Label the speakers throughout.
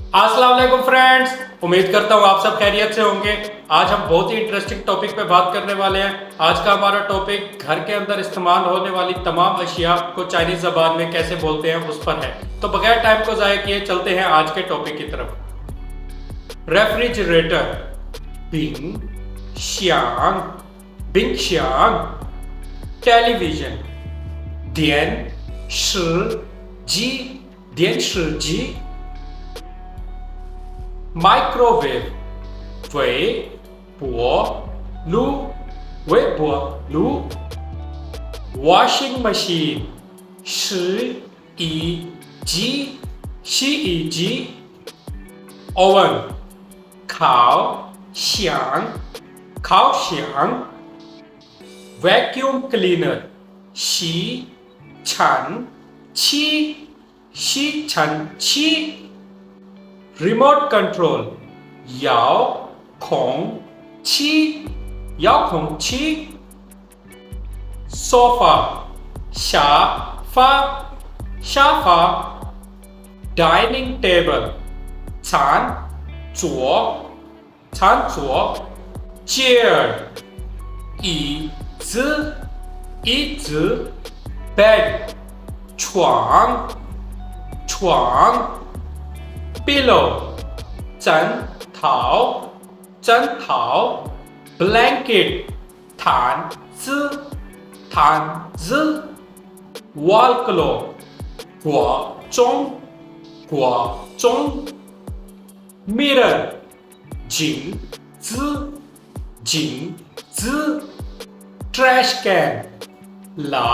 Speaker 1: अस्सलाम वालेकुम फ्रेंड्स, उम्मीद करता हूँ आप सब खैरियत से होंगे। आज हम बहुत ही इंटरेस्टिंग टॉपिक पे बात करने वाले हैं। आज का हमारा टॉपिक घर के अंदर इस्तेमाल होने वाली तमाम अशिया को चाइनीज जबान में कैसे बोलते हैं उस पर है। तो बगैर टाइम को ज़ाया किए चलते हैं आज के टॉपिक की तरफ। रेफ्रिजरेटर, बिंग श्यांग, बिंग श्यांग। टेलीविजन, दियन शी जी, दियन शी जी। माइक्रोवेव, वे बो लू, वे बो लू। वॉशिंग मशीन, शी ई जी, शी ई जी। ओवन, खाओ श्यांग, खाओ श्यांग। वैक्यूम क्लीनर, शी छन छी, शी छन छी। रिमोट कंट्रोल, याओ खोंग छी, याओ खोंग छी। सोफा, शा फा, शाफा। डाइनिंग टेबल, चान zuo, चान zuo। चेयर, ई zi, ई zi। Bed, chuang, chuang। Pillow, चन थाओ, चन थाओ। ब्लैंकेट, थान zi, थान zi। वॉल क्लॉक, गुआ चोंग, गुआ चोंग। मिरर, जिंग zi, जिंग zi। ट्रैश कैन, ला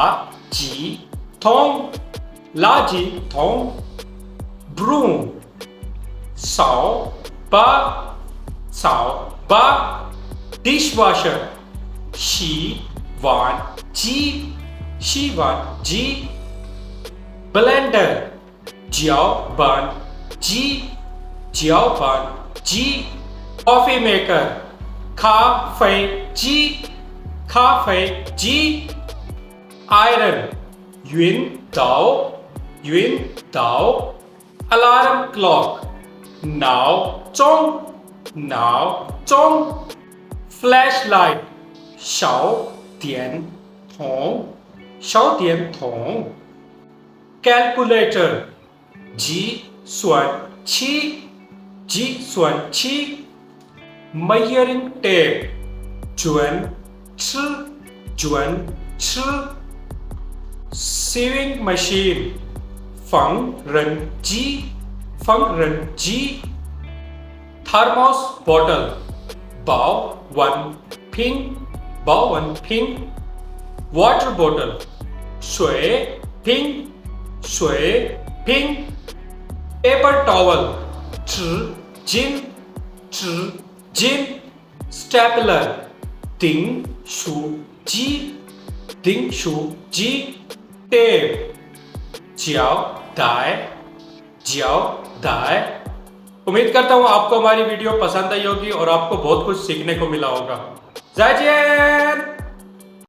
Speaker 1: जी थोंग, ला जी थोंग। ब्रूम, साओ बा, साओ बा। डिशवॉशर, शी वान जी, शी वान जी। ब्लेंडर, जियाओ बान जी, जियाओ बान जी। कॉफी मेकर, खा फे जी, खा फे जी। आयरन, युन दाओ, युन दाओ। अलार्म क्लॉक, नाओ चोंग, नाओ चोंग। फ्लैश लाइट, शाओ दियन थोंग, शाओ दियन थोंग। कैलकुलेटर, जी सुन छी, जी सुन छी। मेजरिंग टेप, जुन छि, जुन छि। सीविंग मशीन, फंग रन जी, फंग रन जी। थर्मोस बॉटल, बाओ वन पिंग, बाओ वन पिंग। वाटर बॉटल, शुए पिंग, शुए पिंग। पेपर टॉवल, ची जिन, ची जिन। स्टेपलर, दिंग शू जी, दिंग शू जी। टेप, जियाओ दाए, जियाओ दाए। उम्मीद करता हूँ आपको हमारी वीडियो पसंद आई होगी और आपको बहुत कुछ सीखने को मिला होगा। जय जय।